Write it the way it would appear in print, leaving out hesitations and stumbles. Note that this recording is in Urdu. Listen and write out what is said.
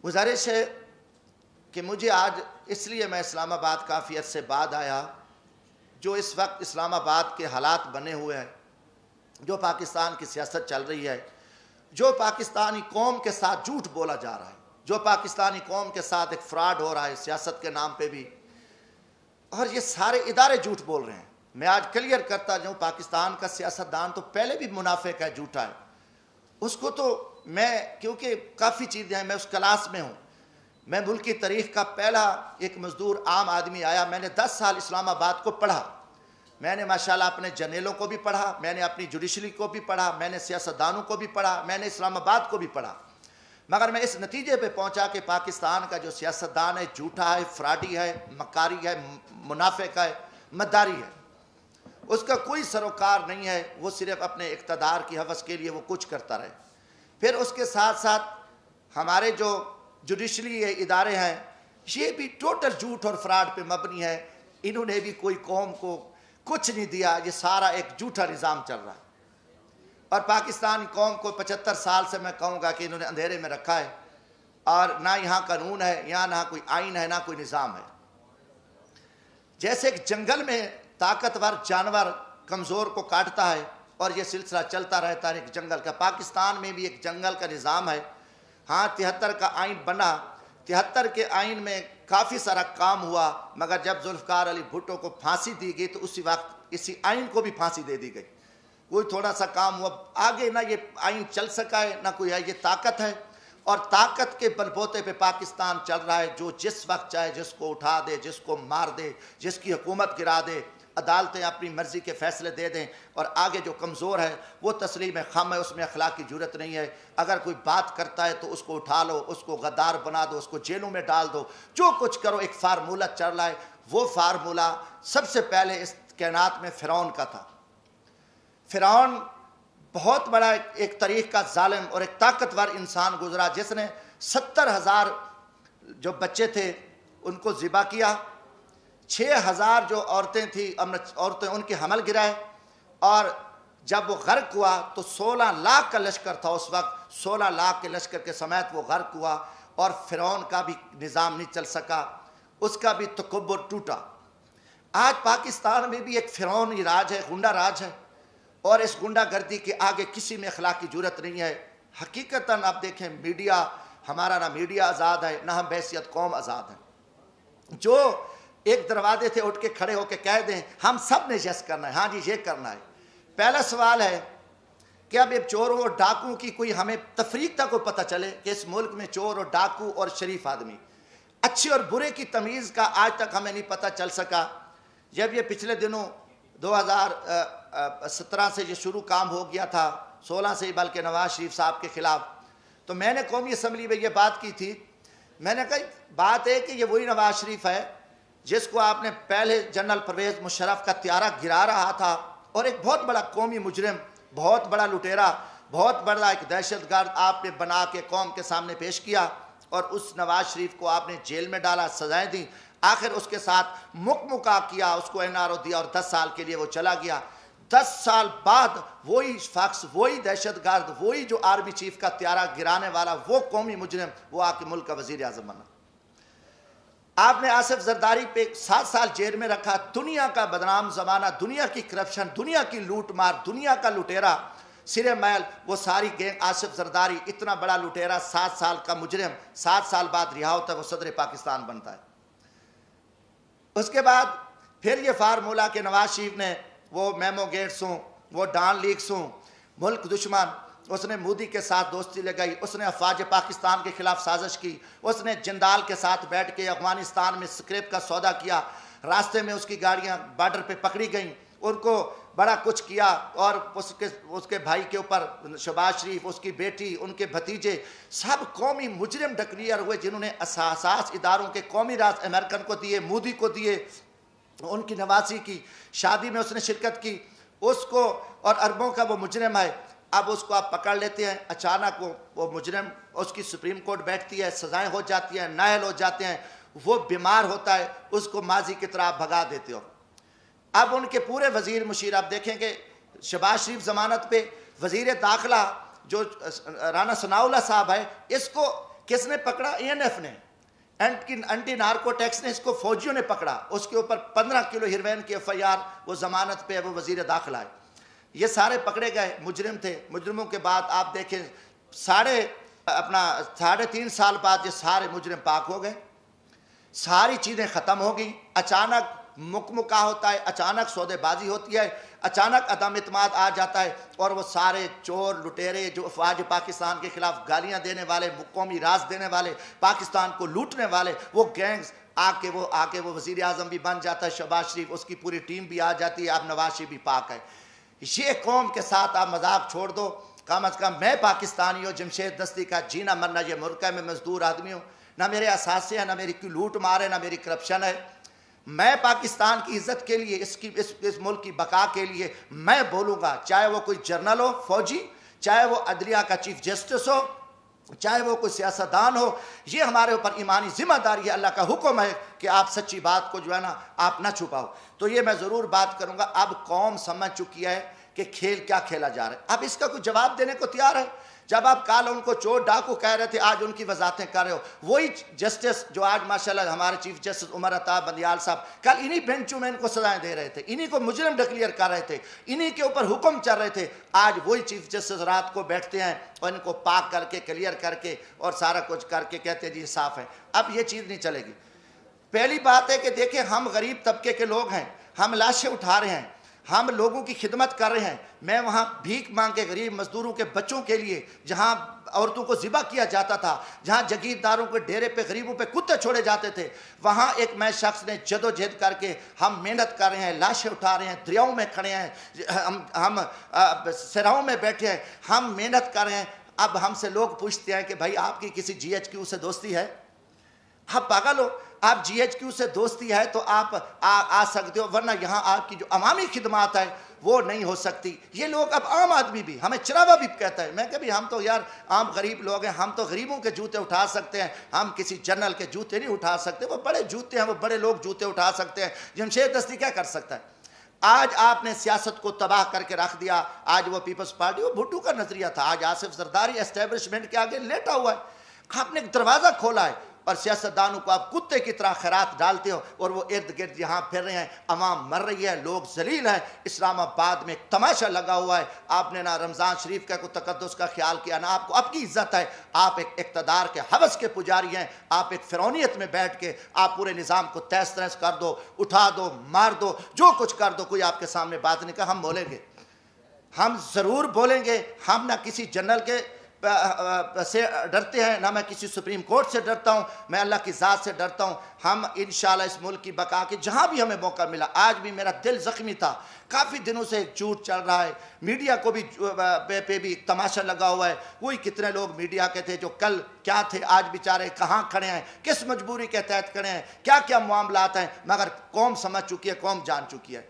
گزارش ہے کہ مجھے آج اس لیے میں اسلام آباد کافی عرصے بعد آیا، جو اس وقت اسلام آباد کے حالات بنے ہوئے ہیں، جو پاکستان کی سیاست چل رہی ہے، جو پاکستانی قوم کے ساتھ جھوٹ بولا جا رہا ہے، جو پاکستانی قوم کے ساتھ ایک فراڈ ہو رہا ہے سیاست کے نام پہ بھی، اور یہ سارے ادارے جھوٹ بول رہے ہیں۔ میں آج کلیئر کرتا جاؤں، پاکستان کا سیاستدان تو پہلے بھی منافق ہے، جھوٹا ہے، اس کو تو میں کیونکہ کافی چیزیں ہیں، میں اس کلاس میں ہوں، میں ملک کی تاریخ کا پہلا ایک مزدور عام آدمی آیا، میں نے 10 سال اسلام آباد کو پڑھا، میں نے ماشاءاللہ اپنے جرنیلوں کو بھی پڑھا، میں نے اپنی جوڈیشری کو بھی پڑھا، میں نے سیاستدانوں کو بھی پڑھا، میں نے اسلام آباد کو بھی پڑھا، مگر میں اس نتیجے پہ پہنچا کہ پاکستان کا جو سیاستدان ہے جھوٹا ہے، فراڈی ہے، مکاری ہے، منافق ہے، مداری ہے، اس کا کوئی سروکار نہیں ہے، وہ صرف اپنے اقتدار کی حوث کے لیے وہ کچھ کرتا رہے۔ پھر اس کے ساتھ ساتھ ہمارے جو جوڈیشری ادارے ہیں یہ بھی ٹوٹل جھوٹ اور فراڈ پہ مبنی ہے، انہوں نے بھی کوئی قوم کو کچھ نہیں دیا، یہ سارا ایک جھوٹا نظام چل رہا ہے، اور پاکستانی قوم کو 75 سال سے میں کہوں گا کہ انہوں نے اندھیرے میں رکھا ہے، اور نہ یہاں قانون ہے، یہاں نہ کوئی آئین ہے، نہ کوئی نظام ہے۔ جیسے ایک جنگل میں طاقتور جانور کمزور کو کاٹتا ہے اور یہ سلسلہ چلتا رہتا ہے ایک جنگل کا، پاکستان میں بھی ایک جنگل کا نظام ہے۔ ہاں 73 کا آئین بنا، 73 کے آئین میں کافی سارا کام ہوا، مگر جب ذوالفقار علی بھٹو کو پھانسی دی گئی تو اسی وقت اسی آئین کو بھی پھانسی دے دی گئی، کوئی تھوڑا سا کام ہوا، آگے نہ یہ آئین چل سکا ہے نہ کوئی ہے، یہ طاقت ہے، اور طاقت کے بلبوتے پہ پاکستان چل رہا ہے، جو جس وقت چاہے جس کو اٹھا دے، جس کو مار دے، جس کی حکومت گرا دے، عدالتیں اپنی مرضی کے فیصلے دے دیں، اور آگے جو کمزور ہے وہ تسلیم خم ہے، اس میں اخلاق کی جرت نہیں ہے، اگر کوئی بات کرتا ہے تو اس کو اٹھا لو، اس کو غدار بنا دو، اس کو جیلوں میں ڈال دو، جو کچھ کرو، ایک فارمولہ چل رہا ہے۔ وہ فارمولہ سب سے پہلے اس کائنات میں فرعون کا تھا۔ فرعون بہت بڑا ایک تاریخ کا ظالم اور ایک طاقتور انسان گزرا، جس نے 70,000 جو بچے تھے ان کو ذبح کیا، 6,000 جو عورتیں تھیں عورتیں ان کے حمل گرائے، اور جب وہ غرق ہوا تو 16 لاکھ کا لشکر تھا اس وقت، 16 لاکھ کے لشکر کے سمیت وہ غرق ہوا، اور فرعون کا بھی نظام نہیں چل سکا، اس کا بھی تکبر ٹوٹا۔ آج پاکستان میں بھی ایک فرعونی راج ہے، غنڈہ راج ہے، اور اس غنڈہ گردی کے آگے کسی میں اخلاق کی جرت نہیں ہے۔ حقیقتاً آپ دیکھیں، میڈیا ہمارا، نہ میڈیا آزاد ہے، نہ ہم بحیثیت قوم آزاد ہیں۔ جو ایک دروازے تھے اٹھ کے کھڑے ہو کے کہہ دیں ہم سب نے یس کرنا ہے، ہاں جی یہ کرنا ہے۔ پہلا سوال ہے کہ اب یہ چوروں اور ڈاکوں کی کوئی ہمیں تفریق تک کو پتہ چلے کہ اس ملک میں چور اور ڈاکو اور شریف آدمی، اچھے اور برے کی تمیز کا آج تک ہمیں نہیں پتہ چل سکا۔ جب یہ پچھلے دنوں 2017 سے یہ شروع کام ہو گیا تھا، 16 سے ہی بلکہ نواز شریف صاحب کے خلاف، تو میں نے قومی اسمبلی میں یہ بات کی تھی، میں نے کہا بات ہے کہ یہ وہی نواز شریف ہے جس کو آپ نے پہلے جنرل پرویز مشرف کا طیارہ گرا رہا تھا، اور ایک بہت بڑا قومی مجرم، بہت بڑا لٹیرا، بہت بڑا ایک دہشت گرد آپ نے بنا کے قوم کے سامنے پیش کیا، اور اس نواز شریف کو آپ نے جیل میں ڈالا، سزائیں دیں، آخر اس کے ساتھ مکمکا کیا، اس کو NRO دیا، اور 10 سال کے لیے وہ چلا گیا۔ 10 سال بعد وہی شخص، وہی دہشت گرد، وہی جو آرمی چیف کا طیارہ گرانے والا، وہ قومی مجرم، وہ آ کے ملک کا وزیر اعظم بنا۔ آپ نے آصف زرداری پہ 7 سال جیل میں رکھا، دنیا کا بدنام زمانہ، دنیا کی کرپشن، دنیا کی لوٹ مار، دنیا کا لٹیرا سرے میل، وہ ساری گینگ، آصف زرداری اتنا بڑا لٹیرا، 7 سال کا مجرم، 7 سال بعد رہا ہوتا ہے، وہ صدر پاکستان بنتا ہے۔ اس کے بعد پھر یہ فارمولہ کہ نواز شریف نے وہ میمو گیٹس ہوں، وہ ڈان لیکس ہوں، ملک دشمن، اس نے مودی کے ساتھ دوستی لگائی، اس نے افواج پاکستان کے خلاف سازش کی، اس نے جندال کے ساتھ بیٹھ کے افغانستان میں سکریپ کا سودا کیا، راستے میں اس کی گاڑیاں بارڈر پہ پکڑی گئیں، ان کو بڑا کچھ کیا، اور اس کے بھائی کے اوپر شہباز شریف، اس کی بیٹی، ان کے بھتیجے، سب قومی مجرم ڈکلیئر ہوئے، جنہوں نے اساس اداروں کے قومی راز امریکن کو دیے، مودی کو دیے، ان کی نواسی کی شادی میں اس نے شرکت کی، اس کو، اور اربوں کا وہ مجرم ہے۔ اب اس کو آپ پکڑ لیتے ہیں، اچانک وہ مجرم، اس کی سپریم کورٹ بیٹھتی ہے، سزائیں ہو جاتی ہیں، نااہل ہو جاتے ہیں، وہ بیمار ہوتا ہے، اس کو ماضی کی طرح بھگا دیتے ہو۔ اب ان کے پورے وزیر مشیر، آپ دیکھیں کہ شہباز شریف ضمانت پہ، وزیر داخلہ جو رانا ثناء اللہ صاحب ہے، اس کو کس نے پکڑا؟ ENF نے، اینٹی نارکوٹیکس نے اس کو فوجیوں نے پکڑا، اس کے اوپر 15 کلو ہیروین کی FIR، وہ ضمانت پہ وہ وزیر داخلہ ہے، یہ سارے پکڑے گئے، مجرم تھے۔ مجرموں کے بعد آپ دیکھیں 3.5 سال بعد یہ سارے مجرم پاک ہو گئے، ساری چیزیں ختم ہو گئیں، اچانک مکمکا ہوتا ہے، اچانک سودے بازی ہوتی ہے، اچانک عدم اعتماد آ جاتا ہے، اور وہ سارے چور لٹیرے جو افواج پاکستان کے خلاف گالیاں دینے والے، قومی راز دینے والے، پاکستان کو لوٹنے والے، وہ گینگز آ کے وہ وزیر اعظم بھی بن جاتا ہے شہباز شریف، اس کی پوری ٹیم بھی آ جاتی ہے، اب نواز شریف بھی پاک ہے۔ یہ قوم کے ساتھ آپ مذاق چھوڑ دو، کم از کم میں پاکستانی ہوں، جمشید دستی کا جینا مرنا یہ ملک ہے، میں مزدور آدمی ہوں، نہ میرے اثاثے ہیں، نہ میری کوئی لوٹ مار ہے، نہ میری کرپشن ہے۔ میں پاکستان کی عزت کے لیے، اس ملک کی بقا کے لیے میں بولوں گا، چاہے وہ کوئی جرنل ہو، فوجی، چاہے وہ عدلیہ کا چیف جسٹس ہو، چاہے وہ کوئی سیاستدان ہو، یہ ہمارے اوپر ایمانی ذمہ داری ہے، اللہ کا حکم ہے کہ آپ سچی بات کو جو ہے نا آپ نہ چھپاؤ۔ تو یہ میں ضرور بات کروں گا، اب قوم سمجھ چکی ہے کہ کھیل کیا کھیلا جا رہا ہے، اب اس کا کوئی جواب دینے کو تیار ہے؟ جب آپ کال ان کو چور ڈاکو کہہ رہے تھے، آج ان کی وضاحتیں کر رہے ہو، وہی جسٹس جو آج ماشاءاللہ ہمارے چیف جسٹس عمر عطا بندیال صاحب کل انہی بینچوں میں ان کو سزائیں دے رہے تھے، انہی کو مجرم ڈکلیئر کر رہے تھے، انہی کے اوپر حکم چل رہے تھے، آج وہی چیف جسٹس رات کو بیٹھتے ہیں اور ان کو پاک کر کے کلیئر کر کے اور سارا کچھ کر کے کہتے ہیں جی صاف ہے۔ اب یہ چیز نہیں چلے گی۔ پہلی بات ہے کہ دیکھیں ہم غریب طبقے کے لوگ ہیں، ہم لاشیں اٹھا رہے ہیں، ہم لوگوں کی خدمت کر رہے ہیں۔ میں وہاں بھیک مانگ کے غریب مزدوروں کے بچوں کے لیے، جہاں عورتوں کو ذبح کیا جاتا تھا، جہاں جگیرداروں کے ڈیرے پہ غریبوں پہ کتے چھوڑے جاتے تھے، وہاں ایک میں شخص نے جدوجہد کر کے ہم محنت کر رہے ہیں، لاشیں اٹھا رہے ہیں، دریاؤں میں کھڑے ہیں، ہم صحراؤں میں بیٹھے ہیں، ہم محنت کر رہے ہیں۔ اب ہم سے لوگ پوچھتے ہیں کہ بھائی آپ کی کسی GHQ سے دوستی ہے؟ آپ پاگل ہو؟ آپ GHQ سے دوستی ہے تو آپ آ سکتے ہو، ورنہ یہاں آپ کی جو عوامی خدمات ہے وہ نہیں ہو سکتی۔ یہ لوگ اب عام آدمی بھی ہمیں چراوا بھی کہتا ہے، میں کہ بھی ہم تو یار عام غریب لوگ ہیں، ہم تو غریبوں کے جوتے اٹھا سکتے ہیں، ہم کسی جنرل کے جوتے نہیں اٹھا سکتے، وہ بڑے جوتے ہیں، وہ بڑے لوگ جوتے اٹھا سکتے ہیں، جمشید دستی کیا کر سکتا ہے؟ آج آپ نے سیاست کو تباہ کر کے رکھ دیا، آج وہ پیپلز پارٹی، وہ بھٹو کا نظریہ تھا، آج آصف زرداری اسٹیبلشمنٹ کے آگے لیٹا ہوا ہے، آپ نے ایک دروازہ کھولا ہے، اور سیاستدانوں کو آپ کتے کی طرح خیرات ڈالتے ہو، اور وہ ارد گرد یہاں پھر رہے ہیں، عوام مر رہی ہے، لوگ ذلیل ہیں۔ اسلام آباد میں ایک تماشا لگا ہوا ہے، آپ نے نہ رمضان شریف کا کوئی تقدس کا خیال کیا، نہ آپ کو اب کی عزت ہے، آپ ایک اقتدار کے ہوس کے پجاری ہیں، آپ ایک فرعونیت میں بیٹھ کے آپ پورے نظام کو تہس نہس کر دو، اٹھا دو، مار دو، جو کچھ کر دو، کوئی آپ کے سامنے بات نہیں کہا۔ ہم بولیں گے، ہم ضرور بولیں گے، ہم نہ کسی جنرل کے سے ڈرتے ہیں، نہ میں کسی سپریم کورٹ سے ڈرتا ہوں، میں اللہ کی ذات سے ڈرتا ہوں۔ ہم انشاءاللہ اس ملک کی بقا کے جہاں بھی ہمیں موقع ملا، آج بھی میرا دل زخمی تھا، کافی دنوں سے ایک جھوٹ چل رہا ہے، میڈیا کو بھی پہ بھی تماشا لگا ہوا ہے، وہی کتنے لوگ میڈیا کے تھے جو کل کیا تھے، آج بیچارے کہاں کھڑے ہیں، کس مجبوری کے تحت کھڑے ہیں، کیا کیا معاملات ہیں، مگر قوم سمجھ چکی ہے، قوم جان چکی ہے۔